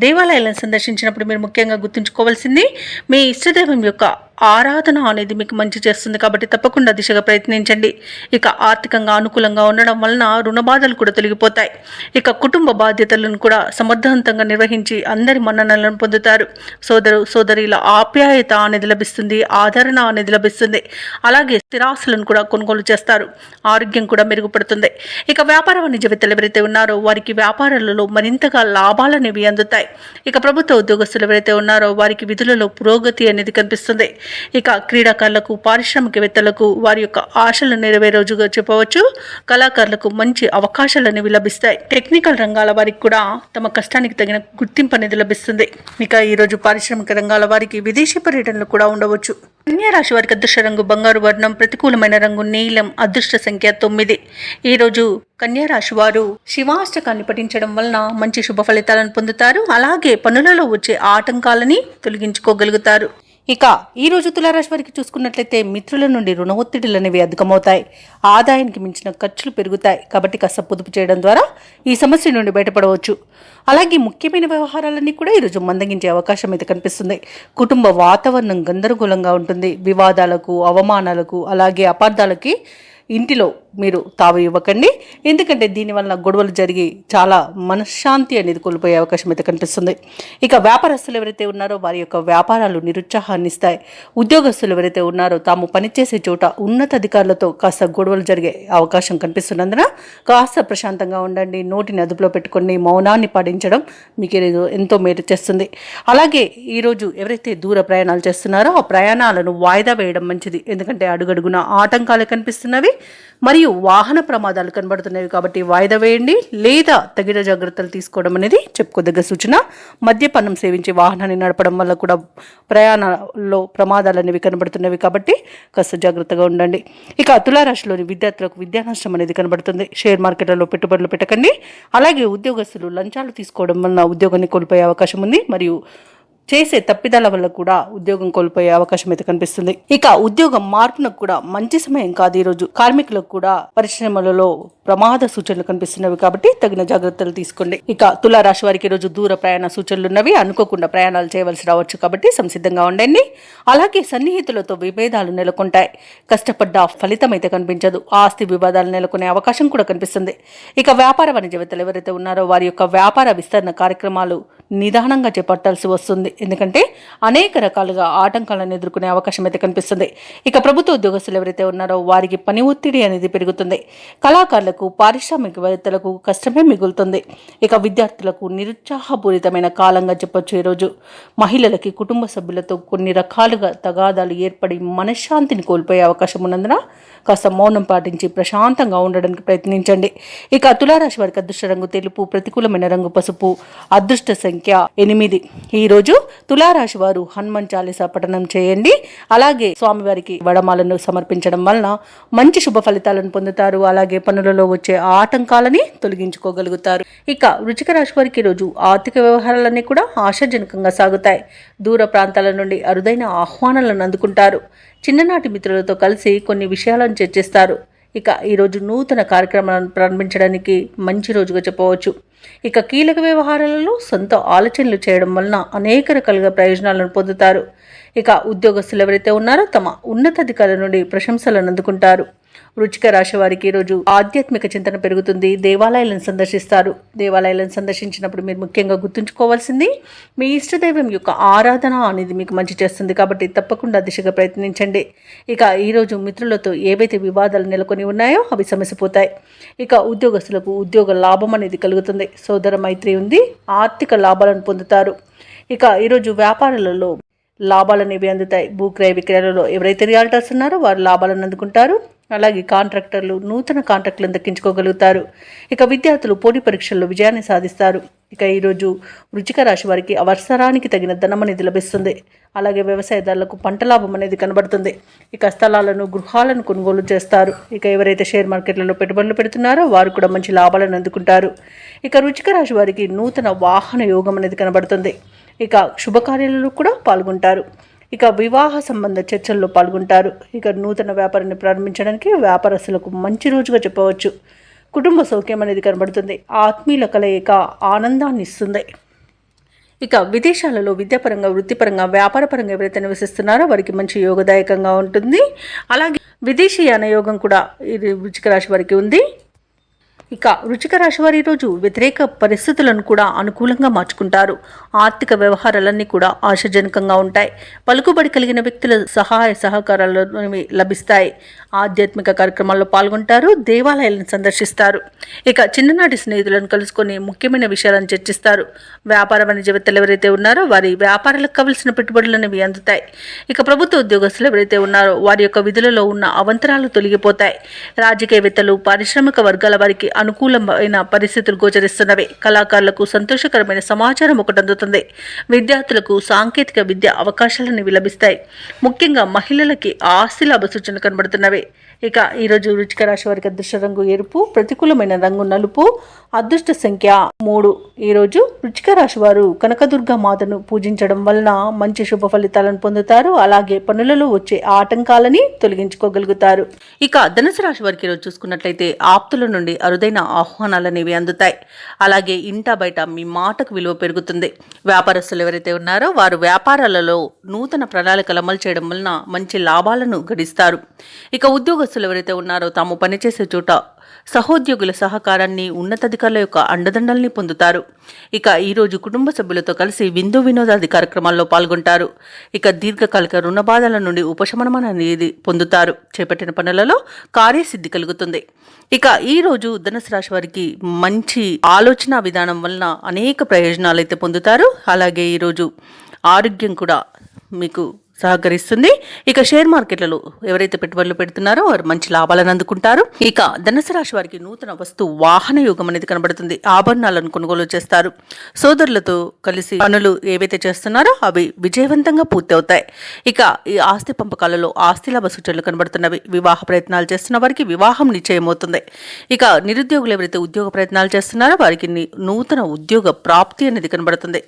దేవాలయాలను సందర్శించినప్పుడు మీరు ముఖ్యంగా గుర్తుంచుకోవాల్సింది మీ ఇష్టదైవం యొక్క ఆరాధన అనేది మీకు మంచి చేస్తుంది కాబట్టి తప్పకుండా దిశగా ప్రయత్నించండి. ఇక ఆర్థికంగా అనుకూలంగా ఉండడం వలన రుణ బాధలు కూడా తొలగిపోతాయి. ఇక కుటుంబ బాధ్యతలను కూడా సమర్థవంతంగా నిర్వహించి అందరి మన్ననలను పొందుతారు. సోదరుల ఆప్యాయత అనేది లభిస్తుంది. ఆదరణ అనేది లభిస్తుంది. అలాగే స్థిరాస్తులను కూడా కొనుగోలు చేస్తారు. ఆరోగ్యం కూడా మెరుగుపడుతుంది. ఇక వ్యాపార వాణిజ్యవేత్తలు ఎవరైతే ఉన్నారో వారికి వ్యాపారాలలో మరింతగా లాభాలు అనేవి అందుతాయి. ఇక ప్రభుత్వ ఉద్యోగస్తులు ఎవరైతే ఉన్నారో వారికి విధులలో పురోగతి అనేది కనిపిస్తుంది. ఇక క్రీడాకారులకు పారిశ్రామికవేత్తలకు వారి యొక్క ఆశలు నెరవేరే రోజుగా చెప్పవచ్చు. కళాకారులకు మంచి అవకాశాలు అనేవి లభిస్తాయి. టెక్నికల్ రంగాల వారికి కూడా తమ కష్టానికి తగిన గుర్తింపు అనేది లభిస్తుంది. ఇక ఈరోజు పారిశ్రామిక రంగాల వారికి విదేశీ పర్యటనలు కూడా ఉండవచ్చు. కన్యా రాశి వారికి అదృష్ట రంగు బంగారు వర్ణం, ప్రతికూలమైన రంగు నీలం, అదృష్ట సంఖ్య 9. ఈరోజు కన్యా రాశి వారు శివాష్టకాన్ని పఠించడం వలన మంచి శుభ ఫలితాలను పొందుతారు. అలాగే పనులలో వచ్చే ఆటంకాలని తొలగించుకోగలుగుతారు. ఇక ఈరోజు తులారాశి వారికి చూసుకున్నట్లయితే మిత్రుల నుండి రుణ ఒత్తిడిలు అనేవి అధికమవుతాయి. ఆదాయానికి మించిన ఖర్చులు పెరుగుతాయి కాబట్టి కాస్త పొదుపు చేయడం ద్వారా ఈ సమస్య నుండి బయటపడవచ్చు. అలాగే ముఖ్యమైన వ్యవహారాలన్నీ కూడా ఈరోజు మందగించే అవకాశం అయితే కనిపిస్తుంది. కుటుంబ వాతావరణం గందరగోళంగా ఉంటుంది. వివాదాలకు, అవమానాలకు, అలాగే అపార్థాలకి ఇంటిలో మీరు తావు ఇవ్వకండి. ఎందుకంటే దీనివల్ల గొడవలు జరిగి చాలా మనశ్శాంతి అనేది కోల్పోయే అవకాశం అయితే కనిపిస్తుంది. ఇక వ్యాపారస్తులు ఎవరైతే ఉన్నారో వారి యొక్క వ్యాపారాలు నిరుత్సాహాన్ని ఇస్తాయి. ఉద్యోగస్తులు ఎవరైతే ఉన్నారో తాము పనిచేసే చోట ఉన్నతాధికారులతో కాస్త గొడవలు జరిగే అవకాశం కనిపిస్తున్నందున కాస్త ప్రశాంతంగా ఉండండి. నోటిని అదుపులో పెట్టుకొని మౌనాన్ని పాటించడం మీకు ఎంతో మేలు చేస్తుంది. అలాగే ఈరోజు ఎవరైతే దూర ప్రయాణాలు చేస్తున్నారో ఆ ప్రయాణాలను వాయిదా వేయడం మంచిది. ఎందుకంటే అడుగడుగున ఆటంకాలు కనిపిస్తున్నవి మరియు వాహన ప్రమాదాలు కనబడుతున్నాయి కాబట్టి వాయిదా వేయండి లేదా తగిన జాగ్రత్తలు తీసుకోవడం అనేది చెప్పుకోదగ్గ సూచన. మద్యపానం సేవించి వాహనాన్ని నడపడం వల్ల కూడా ప్రయాణాల్లో ప్రమాదాలు అనేవి కనబడుతున్నవి కాబట్టి కాస్త జాగ్రత్తగా ఉండండి. ఇక తులారాశిలోని విద్యార్థులకు విద్యా నష్టం అనేది కనబడుతుంది. షేర్ మార్కెట్లలో పెట్టుబడులు పెట్టకండి. అలాగే ఉద్యోగస్తులు లంచాలు తీసుకోవడం వలన ఉద్యోగాన్ని కోల్పోయే అవకాశం ఉంది మరియు చేసే తప్పిదాల వల్ల కూడా ఉద్యోగం కోల్పోయే అవకాశం అయితే కనిపిస్తుంది. ఇక ఉద్యోగం మార్పునకు కూడా మంచి సమయం కాదు. ఈరోజు కార్మికులకు కూడా పరిశ్రమలలో ప్రమాద సూచనలు కనిపిస్తున్నవి కాబట్టి తగిన జాగ్రత్తలు తీసుకోండి. ఇక తులారాశి వారికి ఈరోజు దూర ప్రయాణ సూచనలు ఉన్నవి. అనుకోకుండా ప్రయాణాలు చేయవలసి రావచ్చు కాబట్టి సంసిద్ధంగా ఉండండి. అలాగే సన్నిహితులతో విభేదాలు నెలకొంటాయి. కష్టపడ్డ ఫలితం అయితే కనిపించదు. ఆస్తి వివాదాలు నెలకొనే అవకాశం కూడా కనిపిస్తుంది. ఇక వ్యాపార వాణిజ్యవేత్తలు ఎవరైతే ఉన్నారో వారి యొక్క వ్యాపార విస్తరణ కార్యక్రమాలు నిదానంగా చేపట్టాల్సి వస్తుంది. ఎందుకంటే అనేక రకాలుగా ఆటంకాలను ఎదుర్కొనే అవకాశం అయితే కనిపిస్తుంది. ఇక ప్రభుత్వ ఉద్యోగస్తులు ఎవరైతే ఉన్నారో వారికి పని ఒత్తిడి అనేది పెరుగుతుంది. కళాకారులకు, పారిశ్రామికవేత్తలకు కష్టమే మిగులుతుంది. ఇక విద్యార్థులకు నిరుత్సాహపూరితమైన కాలంగా చెప్పొచ్చు. ఈరోజు మహిళలకి కుటుంబ సభ్యులతో కొన్ని రకాలుగా తగాదాలు ఏర్పడి మనశ్శాంతిని కోల్పోయే అవకాశం ఉన్నందున కాస్త మౌనం పాటించి ప్రశాంతంగా ఉండడానికి ప్రయత్నించండి. ఇక తులారాశి వారికి అదృష్ట రంగు తెలుపు, ప్రతికూలమైన రంగు పసుపు, అదృష్ట సంఖ్య 8. ఈరోజు తులారాశి వారు హనుమాన్ చాలీసా పఠనం చేయండి. అలాగే స్వామివారికి వడమాలను సమర్పించడం వలన మంచి శుభ ఫలితాలను పొందుతారు. అలాగే పనులలో వచ్చే ఆటంకాలని తొలగించుకోగలుగుతారు. ఇక వృశ్చిక రాశి వారికి ఈరోజు ఆర్థిక వ్యవహారాలన్నీ కూడా ఆశాజనకంగా సాగుతాయి. దూర ప్రాంతాల నుండి అరుదైన ఆహ్వానాలను అందుకుంటారు. చిన్ననాటి మిత్రులతో కలిసి కొన్ని విషయాలను చర్చిస్తారు. ఇక ఈరోజు నూతన కార్యక్రమాలను ప్రారంభించడానికి మంచి రోజుగా చెప్పవచ్చు. ఇక కీలక వ్యవహారాలలో సొంత ఆలోచనలు చేయడం వలన అనేక రకాలుగా ప్రయోజనాలను పొందుతారు. ఇక ఉద్యోగస్తులు ఎవరైతే ఉన్నారో తమ ఉన్నతాధికారుల నుండి ప్రశంసలను అందుకుంటారు. వృశ్చిక రాశి వారికి ఈరోజు ఆధ్యాత్మిక చింతన పెరుగుతుంది. దేవాలయాలను సందర్శిస్తారు. దేవాలయాలను సందర్శించినప్పుడు మీరు ముఖ్యంగా గుర్తుంచుకోవాల్సింది మీ ఇష్టదైవం యొక్క ఆరాధన అనేది మీకు మంచి చేస్తుంది. కాబట్టి తప్పకుండా దిశగా ప్రయత్నించండి. ఇక ఈరోజు మిత్రులతో ఏవైతే వివాదాలు నెలకొని ఉన్నాయో అవి సమసిపోతాయి. ఇక ఉద్యోగస్తులకు ఉద్యోగ లాభం అనేది కలుగుతుంది. సోదర మైత్రి ఉంది. ఆర్థిక లాభాలను పొందుతారు. ఇక ఈరోజు వ్యాపారాలలో లాభాలు అనేవి అందుతాయి. భూక్రయ విక్రయాలలో ఎవరైతే రియాల్టర్స్ ఉన్నారో వారు లాభాలను అందుకుంటారు. అలాగే కాంట్రాక్టర్లు నూతన కాంట్రాక్టులను దక్కించుకోగలుగుతారు. ఇక విద్యార్థులు పోటీ పరీక్షల్లో విజయాన్ని సాధిస్తారు. ఇక ఈరోజు వృశ్చిక రాశి వారికి అవసరానికి తగిన ధనం అనేది లభిస్తుంది. అలాగే వ్యవసాయదారులకు పంట లాభం అనేది కనబడుతుంది. ఇక స్థలాలను గృహాలను కొనుగోలు చేస్తారు. ఇక ఎవరైతే షేర్ మార్కెట్లలో పెట్టుబడులు పెడుతున్నారో వారు కూడా మంచి లాభాలను అందుకుంటారు. ఇక వృశ్చిక రాశి వారికి నూతన వాహన యోగం అనేది కనబడుతుంది. ఇక శుభకార్యాలలో కూడా పాల్గొంటారు. ఇక వివాహ సంబంధ చర్చల్లో పాల్గొంటారు. ఇక నూతన వ్యాపారాన్ని ప్రారంభించడానికి వ్యాపారస్తులకు మంచి రోజుగా చెప్పవచ్చు. కుటుంబ సౌఖ్యం అనేది కనబడుతుంది. ఆత్మీయుల కలయిక ఆనందాన్ని ఇస్తుంది. ఇక విదేశాలలో విద్యాపరంగా వృత్తిపరంగా వ్యాపారపరంగా ఎవరైతే నివసిస్తున్నారో వారికి మంచి యోగదాయకంగా ఉంటుంది. అలాగే విదేశీయాన యోగం కూడా ఇది వృశ్చిక రాశి వారికి ఉంది. ఇక వృశ్చిక రాశి వారి ఈరోజు వ్యతిరేక పరిస్థితులను కూడా అనుకూలంగా మార్చుకుంటారు. ఆర్థిక వ్యవహారాలన్నీ కూడా ఆశాజనకంగా ఉంటాయి. పలుకుబడి కలిగిన వ్యక్తుల సహాయ సహకారాలు లభిస్తాయి. ఆధ్యాత్మిక కార్యక్రమాల్లో పాల్గొంటారు. దేవాలయాలను సందర్శిస్తారు. ఇక చిన్ననాటి స్నేహితులను కలుసుకొని ముఖ్యమైన విషయాలను చర్చిస్తారు. వ్యాపార వాణిజ్యవేత్తలు ఎవరైతే ఉన్నారో వారి వ్యాపారాలకు కావలసిన పెట్టుబడులు అనేవి అందుతాయి. ఇక ప్రభుత్వ ఉద్యోగస్తులు ఎవరైతే ఉన్నారో వారి యొక్క విధులలో ఉన్న అవంతరాలు తొలగిపోతాయి. రాజకీయవేత్తలు పారిశ్రామిక వర్గాల వారికి అనుకూలమైన పరిస్థితులు గోచరిస్తున్నవి. కళాకారులకు సంతోషకరమైన సమాచారం ఒకటి అందుతుంది. విద్యార్థులకు సాంకేతిక విద్య అవకాశాలను లభిస్తాయి. ముఖ్యంగా మహిళలకి ఆస్తి లాభ సూచనలు కనబడుతున్నవి. ఇక ఈరోజు వృశ్చిక రాశి వారికి అదృష్ట రంగు ఎరుపు, ప్రతికూలమైన రంగు నలుపు, అదృష్ట సంఖ్య 3. ఈరోజు వృశ్చిక రాశి వారు కనకదుర్గ మాతను పూజించడం వలన మంచి శుభ ఫలితాలను పొందుతారు. అలాగే పనులలో వచ్చే ఆటంకాలని తొలగించుకోగలుగుతారు. ఇక ధనుసు రాశి వారికి ఈరోజు చూసుకున్నట్లయితే ఆప్తుల నుండి అరుదైన ఆహ్వానాలు అనేవి అందుతాయి. అలాగే ఇంటా బయట మీ మాటకు విలువ పెరుగుతుంది. వ్యాపారస్తులు ఎవరైతే ఉన్నారో వారు వ్యాపారాలలో నూతన ప్రణాళికలు అమలు చేయడం వలన మంచి లాభాలను గడిస్తారు. ఇక ఉద్యోగస్తులు ఎవరైతే ఉన్నారో తాము పనిచేసే చోట సహోద్యోగుల సహకారాన్ని, ఉన్నతాధికారుల యొక్క అండదండల్ని పొందుతారు. ఇక ఈరోజు కుటుంబ సభ్యులతో కలిసి విందు వినోదాది కార్యక్రమాల్లో పాల్గొంటారు. ఇక దీర్ఘకాలిక రుణ బాధల నుండి ఉపశమనం అనేది పొందుతారు. చేపట్టిన పనులలో కార్యసిద్ధి కలుగుతుంది. ఇక ఈరోజు ధనుసు రాశి వారికి మంచి ఆలోచన విధానం వలన అనేక ప్రయోజనాలు అయితే పొందుతారు. అలాగే ఈరోజు ఆరోగ్యం కూడా మీకు సహకరిస్తుంది. ఇక షేర్ మార్కెట్లలో ఎవరైతే పెట్టుబడులు పెడుతున్నారో వారు మంచి లాభాలను అందుకుంటారు. ఇక ధనుసు రాశి వారికి నూతన వస్తు వాహన యోగం అనేది కనబడుతుంది. ఆభరణాలను కొనుగోలు చేస్తారు. సోదరులతో కలిసి పనులు ఏవైతే చేస్తున్నారో అవి విజయవంతంగా పూర్తి అవుతాయి. ఇక ఈ ఆస్తి పంపకాలలో ఆస్తి లాభ సూచనలు కనబడుతున్నవి. వివాహ ప్రయత్నాలు చేస్తున్న వారికి వివాహం నిశ్చయమవుతుంది. ఇక నిరుద్యోగులు ఎవరైతే ఉద్యోగ ప్రయత్నాలు చేస్తున్నారో వారికి నూతన ఉద్యోగ ప్రాప్తి అనేది కనబడుతుంది.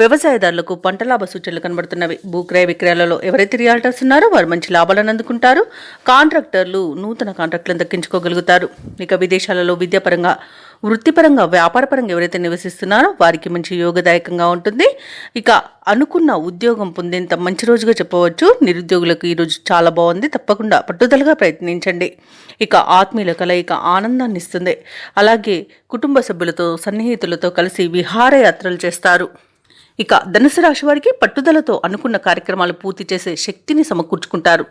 వ్యవసాయదారులకు పంట లాభ సూచనలు కనబడుతున్నవి. భూక్రయ విక్రయాలలో ఎవరైతే రియాల్టర్స్ ఉన్నారో వారు మంచి లాభాలను అందుకుంటారు. కాంట్రాక్టర్లు నూతన కాంట్రాక్టులను దక్కించుకోగలుగుతారు. ఇక విదేశాలలో విద్యాపరంగా వృత్తిపరంగా వ్యాపారపరంగా ఎవరైతే నివసిస్తున్నారో వారికి మంచి యోగదాయకంగా ఉంటుంది. ఇక అనుకున్న ఉద్యోగం పొందేంత మంచి రోజుగా చెప్పవచ్చు. నిరుద్యోగులకు ఈరోజు చాలా బాగుంది. తప్పకుండా పట్టుదలగా ప్రయత్నించండి. ఇక ఆత్మీయుల కలయిక ఆనందాన్ని ఇస్తుంది. అలాగే కుటుంబ సభ్యులతో సన్నిహితులతో కలిసి విహారయాత్రలు చేస్తారు. ఇక ధనుసు రాశి వారికి పట్టుదలతో అనుకున్న కార్యక్రమాలు పూర్తి చేసే శక్తిని సమకూర్చుకుంటారు.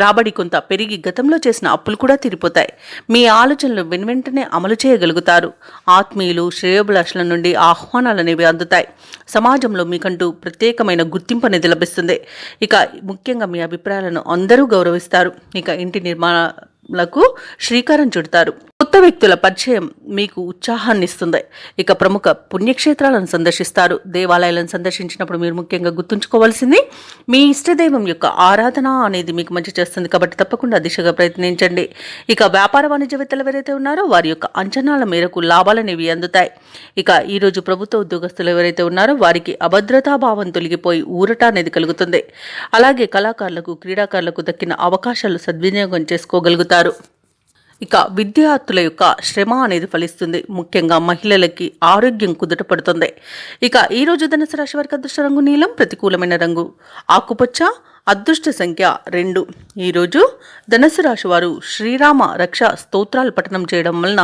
రాబడి కొంత పెరిగి గతంలో చేసిన అప్పులు కూడా తీరిపోతాయి. మీ ఆలోచనలు వెనువెంటనే అమలు చేయగలుగుతారు. ఆత్మీయులు శ్రేయోభిలాషుల నుండి ఆహ్వానాలు అనేవి అందుతాయి. సమాజంలో మీకంటూ ప్రత్యేకమైన గుర్తింపు అనేది లభిస్తుంది. ఇక ముఖ్యంగా మీ అభిప్రాయాలను అందరూ గౌరవిస్తారు. ఇక ఇంటి నిర్మాణాలకు శ్రీకారం చుడతారు. కొత్త వ్యక్తుల పరిచయం మీకు ఉత్సాహాన్ని ఇస్తుంది. ఇక ప్రముఖ పుణ్యక్షేత్రాలను సందర్శిస్తారు. దేవాలయాలను సందర్శించినప్పుడు మీరు ముఖ్యంగా గుర్తుంచుకోవాల్సింది మీ ఇష్టదైవం యొక్క ఆరాధన అనేది మీకు మంచి చేస్తుంది. కాబట్టి తప్పకుండా దిశగా ప్రయత్నించండి. ఇక వ్యాపార వాణిజ్యవేత్తలు ఎవరైతే ఉన్నారో వారి యొక్క అంచనాల మేరకు లాభాలనేవి అందుతాయి. ఇక ఈరోజు ప్రభుత్వ ఉద్యోగస్తులు ఎవరైతే ఉన్నారో వారికి అభద్రతాభావం తొలగిపోయి ఊరట అనేది కలుగుతుంది. అలాగే కళాకారులకు క్రీడాకారులకు దక్కిన అవకాశాలు సద్వినియోగం చేసుకోగలుగుతారు. ఇక విద్యార్థుల యొక్క శ్రమ అనేది ఫలిస్తుంది. ముఖ్యంగా మహిళలకి ఆరోగ్యం కుదుటపడుతుంది. ఇక ఈరోజు ధనుసు రాశి వారికి అదృష్ట రంగు నీలం, ప్రతికూలమైన రంగు ఆకుపచ్చ, అదృష్ట సంఖ్య 2. ఈరోజు ధనుసు రాశి వారు శ్రీరామ రక్ష స్తోత్రాలు పఠనం చేయడం వలన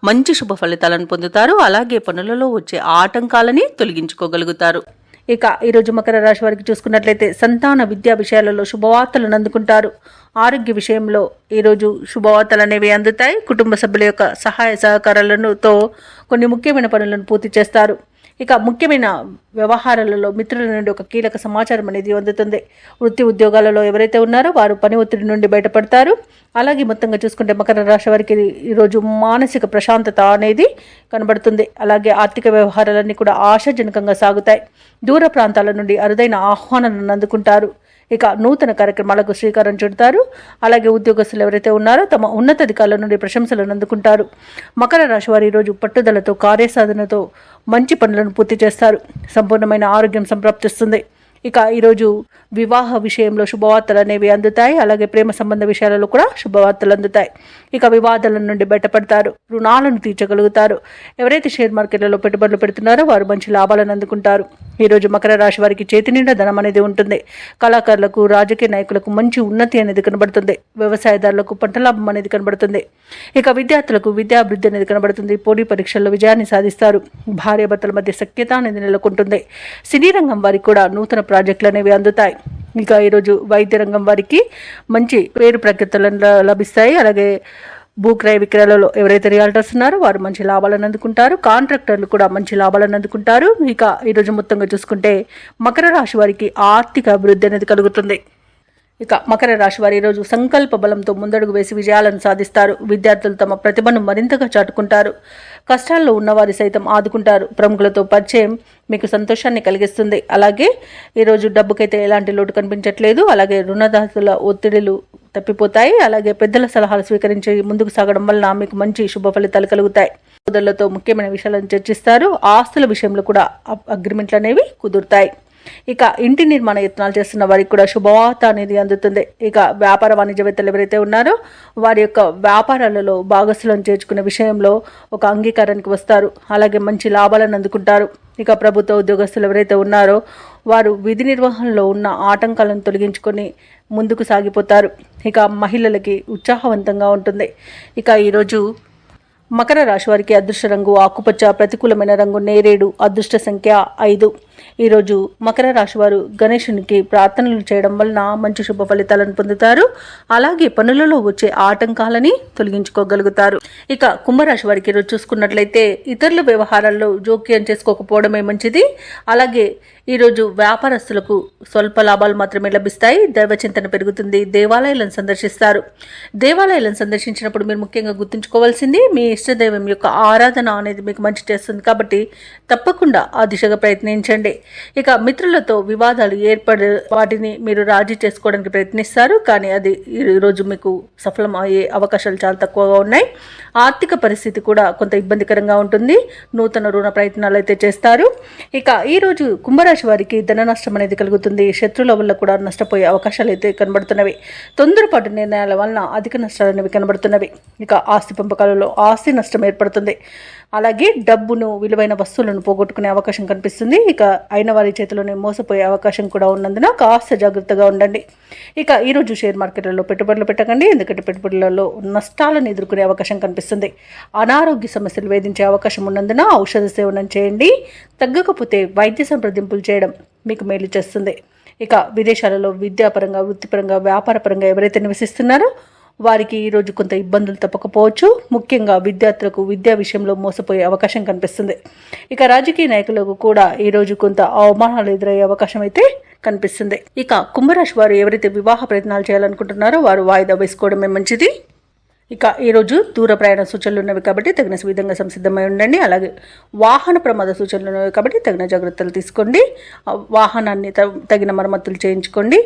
మంచి శుభ ఫలితాలను పొందుతారు. అలాగే పనులలో వచ్చే ఆటంకాలని తొలగించుకోగలుగుతారు. ఇక ఈరోజు మకర రాశి వారికి చూసుకున్నట్లయితే సంతాన విద్యా విషయాలలో శుభవార్తలను అందుకుంటారు. ఆరోగ్య విషయంలో ఈరోజు శుభవార్తలు అనేవి అందుతాయి. కుటుంబ సభ్యుల యొక్క సహాయ సహకారాలతో కొన్ని ముఖ్యమైన పనులను పూర్తి చేస్తారు. ఇక ముఖ్యమైన వ్యవహారాలలో మిత్రుల నుండి ఒక కీలక సమాచారం అనేది అందుతుంది. వృత్తి ఉద్యోగాలలో ఎవరైతే ఉన్నారో వారు పని ఒత్తిడి నుండి బయటపడతారు. అలాగే మొత్తంగా చూసుకుంటే మకర రాశి వారికి ఈరోజు మానసిక ప్రశాంతత అనేది కనబడుతుంది. అలాగే ఆర్థిక వ్యవహారాలన్నీ కూడా ఆశాజనకంగా సాగుతాయి. దూర ప్రాంతాల నుండి అరుదైన ఆహ్వానాలను అందుకుంటారు. ఇక నూతన కార్యక్రమాలకు శ్రీకారం చుడతారు. అలాగే ఉద్యోగస్తులు ఎవరైతే ఉన్నారో తమ ఉన్నతాధికారుల నుండి ప్రశంసలను అందుకుంటారు. మకర రాశి వారు ఈరోజు పట్టుదలతో కార్యసాధనతో మంచి పనులను పూర్తి చేస్తారు. సంపూర్ణమైన ఆరోగ్యం సంప్రాప్తిస్తుంది. ఇక ఈరోజు వివాహ విషయంలో శుభవార్తలు అనేవి అందుతాయి. అలాగే ప్రేమ సంబంధ విషయాలలో కూడా శుభవార్తలు అందుతాయి. ఇక వివాదాల నుండి బయటపడతారు. రుణాలను తీర్చగలుగుతారు. ఎవరైతే షేర్ మార్కెట్లలో పెట్టుబడులు పెడుతున్నారో వారు మంచి లాభాలను అందుకుంటారు. ఈరోజు మకర రాశి వారికి చేతి నిండా ధనం అనేది ఉంటుంది. కళాకారులకు, రాజకీయ నాయకులకు మంచి ఉన్నతి అనేది కనబడుతుంది. వ్యవసాయదారులకు పంట లాభం అనేది కనబడుతుంది. ఇక విద్యార్థులకు విద్యాభివృద్ధి అనేది కనబడుతుంది. పోటీ పరీక్షల్లో విజయాన్ని సాధిస్తారు. భార్యాభర్తల మధ్య సఖ్యత అనేది నెలకొంటుంది. సినీ రంగం వారికి కూడా నూతన ప్రాజెక్టులు అనేవి అందుతాయి. ఇక ఈరోజు వైద్య రంగం వారికి మంచి పేరు ప్రఖ్యాతులు లభిస్తాయి. అలాగే భూక్రయ విక్రయాలలో ఎవరైతే రియాల్టర్స్ ఉన్నారో వారు మంచి లాభాలను అందుకుంటారు. కాంట్రాక్టర్లు కూడా మంచి లాభాలను అందుకుంటారు. ఇక ఈరోజు మొత్తంగా చూసుకుంటే మకర రాశి వారికి ఆర్థిక అభివృద్ధి అనేది కలుగుతుంది. ఇక మకర రాశి వారి ఈరోజు సంకల్ప బలంతో ముందడుగు వేసి విజయాలను సాధిస్తారు. విద్యార్థులు తమ ప్రతిభను మరింతగా చాటుకుంటారు. కష్టాల్లో ఉన్నవారి సైతం ఆదుకుంటారు. ప్రముఖులతో పరిచయం మీకు సంతోషాన్ని కలిగిస్తుంది. అలాగే ఈరోజు డబ్బుకైతే ఎలాంటి లోటు కనిపించట్లేదు. అలాగే రుణదాతల ఒత్తిడిలు తప్పిపోతాయి. అలాగే పెద్దల సలహాలు స్వీకరించి ముందుకు సాగడం వలన మీకు మంచి శుభ ఫలితాలు కలుగుతాయి. సోదరులతో ముఖ్యమైన విషయాలను చర్చిస్తారు. ఆస్తుల విషయంలో కూడా అగ్రిమెంట్లు అనేవి కుదురుతాయి. ఇక ఇంటి నిర్మాణ యత్నాలు చేస్తున్న వారికి కూడా శుభవార్త అనేది అందుతుంది. ఇక వ్యాపార వాణిజ్యవేత్తలు ఎవరైతే ఉన్నారో వారి యొక్క వ్యాపారాలలో భాగస్వాలను చేర్చుకునే విషయంలో ఒక అంగీకారానికి వస్తారు. అలాగే మంచి లాభాలను అందుకుంటారు. ఇక ప్రభుత్వ ఉద్యోగస్తులు ఎవరైతే ఉన్నారో వారు విధి నిర్వహణలో ఉన్న ఆటంకాలను తొలగించుకొని ముందుకు సాగిపోతారు. ఇక మహిళలకి ఉత్సాహవంతంగా ఉంటుంది. ఇక ఈరోజు మకర రాశి వారికి అదృష్ట రంగు ఆకుపచ్చ, ప్రతికూలమైన రంగు నేరేడు, అదృష్ట సంఖ్య 5. ఈరోజు మకర రాశి వారు గణేశునికి ప్రార్థనలు చేయడం వలన మంచి శుభ ఫలితాలను పొందుతారు. అలాగే పనులలో వచ్చే ఆటంకాలని తొలగించుకోగలుగుతారు. ఇక కుంభరాశి వారికి ఈరోజు చూసుకున్నట్లయితే ఇతరుల వ్యవహారాల్లో జోక్యం చేసుకోకపోవడమే మంచిది. అలాగే ఈరోజు వ్యాపారస్తులకు స్వల్ప లాభాలు మాత్రమే లభిస్తాయి. దైవచింతన పెరుగుతుంది. దేవాలయాలను సందర్శిస్తారు. దేవాలయాలను సందర్శించినప్పుడు మీరు ముఖ్యంగా గుర్తుంచుకోవాల్సింది మీ ఇష్టదైవం యొక్క ఆరాధన అనేది మీకు మంచి చేస్తుంది. కాబట్టి తప్పకుండా ఆ దిశగా ప్రయత్నించండి. ఇక మిత్రులతో వివాదాలు ఏర్పడి వాటిని మీరు రాజీ చేసుకోవడానికి ప్రయత్నిస్తారు. కానీ అది ఈరోజు మీకు సఫలం అయ్యే అవకాశాలు చాలా తక్కువగా ఉన్నాయి. ఆర్థిక పరిస్థితి కూడా కొంత ఇబ్బందికరంగా ఉంటుంది. నూతన రుణ ప్రయత్నాలు అయితే చేస్తారు. ఇక ఈరోజు కుంభరాశి వారికి ధన నష్టం అనేది కలుగుతుంది. శత్రువుల వల్ల కూడా నష్టపోయే అవకాశాలు అయితే కనబడుతున్నవి. తొందరపాటు నిర్ణయాల వలన అధిక నష్టాలు అనేవి కనబడుతున్నవి. ఇక ఆస్తి పంపకాలలో ఆస్తి నష్టం ఏర్పడుతుంది. అలాగే డబ్బును, విలువైన వస్తువులను పోగొట్టుకునే అవకాశం కనిపిస్తుంది. ఇక అయిన వారి చేతిలోనే మోసపోయే అవకాశం కూడా ఉన్నందున కాస్త జాగ్రత్తగా ఉండండి. ఇక ఈరోజు షేర్ మార్కెట్లలో పెట్టుబడులు పెట్టకండి. ఎందుకంటే పెట్టుబడులలో నష్టాలను ఎదుర్కొనే అవకాశం కనిపిస్తుంది. అనారోగ్య సమస్యలు వేధించే అవకాశం ఉన్నందున ఔషధ సేవనం చేయండి. తగ్గకపోతే వైద్య సంప్రదింపులు చేయడం మీకు మేలు చేస్తుంది. ఇక విదేశాలలో విద్యాపరంగా, వృత్తిపరంగా, వ్యాపారపరంగా ఎవరైతే నివసిస్తున్నారో వారికి ఈరోజు కొంత ఇబ్బందులు తప్పకపోవచ్చు. ముఖ్యంగా విద్యార్థులకు విద్యా విషయంలో మోసపోయే అవకాశం కనిపిస్తుంది. ఇక రాజకీయ నాయకులకు కూడా ఈరోజు కొంత అవమానాలు ఎదురయ్యే అవకాశం అయితే కనిపిస్తుంది. ఇక కుంభరాశి వారు ఎవరైతే వివాహ ప్రయత్నాలు చేయాలనుకుంటున్నారో వారు వాయిదా వేసుకోవడమే మంచిది. ఇక ఈరోజు దూర ప్రయాణ సూచనలు ఉన్నవి కాబట్టి తగిన విధంగా సంసిద్ధమై ఉండండి. అలాగే వాహన ప్రమాద సూచనలు ఉన్నవి కాబట్టి తగిన జాగ్రత్తలు తీసుకోండి. వాహనాన్ని తగిన మరమ్మతులు చేయించుకోండి.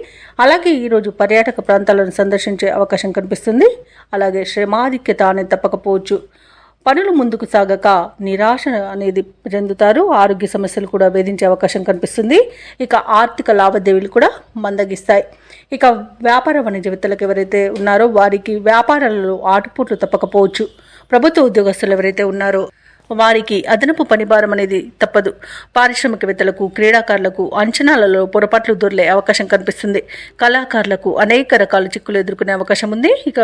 అలాగే ఈరోజు పర్యాటక ప్రాంతాలను సందర్శించే అవకాశం కనిపిస్తుంది. అలాగే శ్రమాధిక్యత అనేది తప్పకపోవచ్చు. పనులు ముందుకు సాగక నిరాశ అనేది చెందుతారు. ఆరోగ్య సమస్యలు కూడా వేధించే అవకాశం కనిపిస్తుంది. ఇక ఆర్థిక లావాదేవీలు కూడా మందగిస్తాయి. ఇక వ్యాపార వాణిజ్యవేత్తలకు ఎవరైతే ఉన్నారో వారికి వ్యాపారాలలో ఆటుపోట్లు తప్పకపోవచ్చు. ప్రభుత్వ ఉద్యోగస్తులు ఎవరైతే ఉన్నారో వారికి అదనపు పనిభారం అనేది తప్పదు. పారిశ్రామికవేత్తలకు, క్రీడాకారులకు అంచనాలలో పొరపాట్లు దొర్లే అవకాశం కనిపిస్తుంది. కళాకారులకు అనేక రకాల చిక్కులు ఎదుర్కొనే అవకాశం ఉంది. ఇక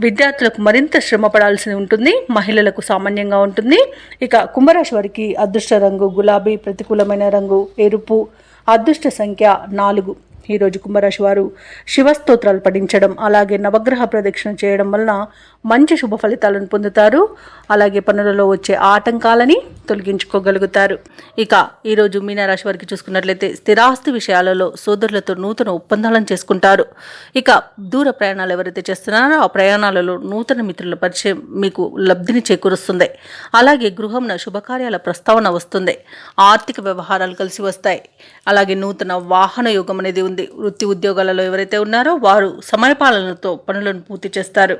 విద్యార్థులకు మరింత శ్రమ పడాల్సి ఉంటుంది. మహిళలకు సామాన్యంగా ఉంటుంది. ఇక కుంభరాశి వారికి అదృష్ట రంగు గులాబీ, ప్రతికూలమైన రంగు ఎరుపు, అదృష్ట సంఖ్య 4. ఈరోజు కుంభరాశి వారు శివస్తోత్రాలు పఠించడం, అలాగే నవగ్రహ ప్రదక్షిణ చేయడం వలన మంచి శుభ ఫలితాలను పొందుతారు. అలాగే పనులలో వచ్చే ఆటంకాలని తొలగించుకోగలుగుతారు. ఇక ఈరోజు మీనరాశి వారికి చూసుకున్నట్లయితే స్థిరాస్తి విషయాలలో సోదరులతో నూతన ఒప్పందాలను చేసుకుంటారు. ఇక దూర ప్రయాణాలు ఎవరైతే చేస్తున్నారో ఆ ప్రయాణాలలో నూతన మిత్రుల పరిచయం మీకు లబ్ధిని చేకూరుస్తుంది. అలాగే గృహంన శుభకార్యాల ప్రస్తావన వస్తుంది. ఆర్థిక వ్యవహారాలు కలిసి వస్తాయి. అలాగే నూతన వాహన యోగం అనేది ఉంది. వృత్తి ఉద్యోగాలలో ఎవరైతే ఉన్నారో వారు సమయపాలనతో పనులను పూర్తి చేస్తారు.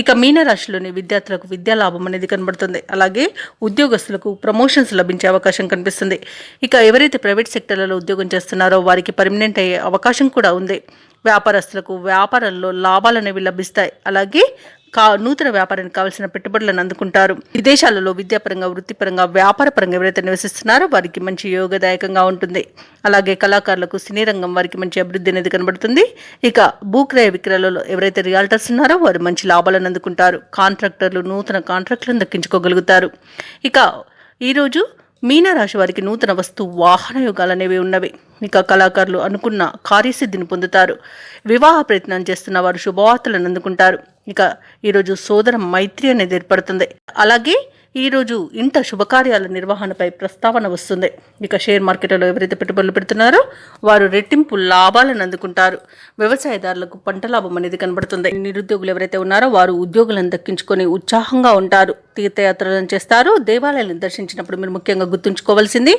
ఇక మీనరాశిలోని విద్యార్థులకు విద్యా లాభం అనేది కనబడుతుంది. అలాగే ఉద్యోగస్తులకు ప్రమోషన్స్ లభించే అవకాశం కనిపిస్తుంది. ఇక ఎవరైతే ప్రైవేట్ సెక్టర్లలో ఉద్యోగం చేస్తున్నారో వారికి పర్మనెంట్ అయ్యే అవకాశం కూడా ఉంది. వ్యాపారస్తులకు వ్యాపారంలో లాభాలు అనేవి లభిస్తాయి. అలాగే నూతన వ్యాపారానికి కావాల్సిన పెట్టుబడులను అందుకుంటారు. విదేశాలలో విద్యాపరంగా, వృత్తిపరంగా, వ్యాపారపరంగా ఎవరైతే నివసిస్తున్నారో వారికి మంచి యోగదాయకంగా ఉంటుంది. అలాగే కళాకారులకు సినీ రంగం వారికి మంచి అభివృద్ధి అనేది కనబడుతుంది. ఇక భూక్రయ విక్రయాలలో ఎవరైతే రియాల్టర్స్ ఉన్నారో వారు మంచి లాభాలను అందుకుంటారు. కాంట్రాక్టర్లు నూతన కాంట్రాక్టులను దక్కించుకోగలుగుతారు. ఇక ఈరోజు మీనరాశి వారికి నూతన వస్తు వాహన యోగాలు అనేవి ఉన్నవి. ఇక కళాకారులు అనుకున్న కార్యసిద్ధిని పొందుతారు. వివాహ ప్రయత్నం చేస్తున్న వారు శుభవార్తలను అందుకుంటారు. ఇక ఈరోజు సోదర మైత్రి అనేది ఏర్పడుతుంది. అలాగే ఈరోజు ఇంట శుభకార్యాల నిర్వహణపై ప్రస్తావన వస్తుంది. ఇక షేర్ మార్కెట్లో ఎవరైతే పెట్టుబడులు పెడుతున్నారో వారు రెట్టింపు లాభాలను అందుకుంటారు. వ్యవసాయదారులకు పంట లాభం అనేది కనబడుతుంది. నిరుద్యోగులు ఎవరైతే ఉన్నారో వారు ఉద్యోగులను దక్కించుకొని ఉత్సాహంగా ఉంటారు. తీర్థయాత్రలను చేస్తారు. దేవాలయాలను దర్శించినప్పుడు మీరు ముఖ్యంగా గుర్తుంచుకోవాల్సింది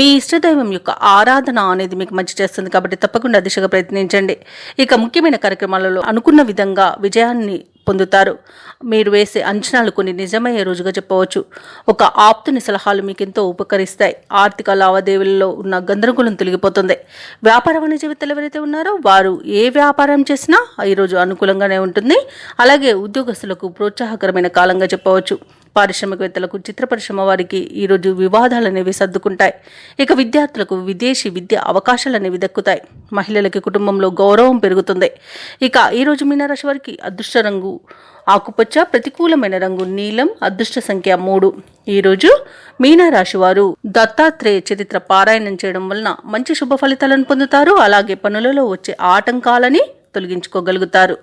మీ ఇష్టదైవం యొక్క ఆరాధన అనేది మీకు మంచి చేస్తుంది. కాబట్టి తప్పకుండా దిశగా ప్రయత్నించండి. ఇక ముఖ్యమైన కార్యక్రమాలలో అనుకున్న విధంగా విజయాన్ని పొందుతారు. మీరు వేసే అంచనాలు కొన్ని నిజమయ్యే రోజుగా చెప్పవచ్చు. ఒక ఆప్తుని సలహాలు మీకు ఎంతో ఉపకరిస్తాయి. ఆర్థిక లావాదేవీలలో ఉన్న గందరగోళం తొలగిపోతుంది. వ్యాపార వాణిజ్యవేత్తలు ఎవరైతే ఉన్నారో వారు ఏ వ్యాపారం చేసినా ఈరోజు అనుకూలంగానే ఉంటుంది. అలాగే ఉద్యోగస్తులకు ప్రోత్సాహకరమైన కాలంగా చెప్పవచ్చు. పారిశ్రామికవేత్తలకు, చిత్ర పరిశ్రమ వారికి ఈరోజు వివాదాలు అనేవి సర్దుకుంటాయి. ఇక విద్యార్థులకు విదేశీ విద్య అవకాశాలు అనేవి దక్కుతాయి. మహిళలకి కుటుంబంలో గౌరవం పెరుగుతుంది. ఇక ఈరోజు మీనరాశి వారికి అదృష్ట రంగు ఆకుపచ్చ, ప్రతికూలమైన రంగు నీలం, అదృష్ట సంఖ్య 3. ఈరోజు మీనరాశి వారు దత్తాత్రేయ చరిత్ర పారాయణం చేయడం వలన మంచి శుభ ఫలితాలను పొందుతారు. అలాగే పనులలో వచ్చే ఆటంకాలని తొలగించుకోగలుగుతారు.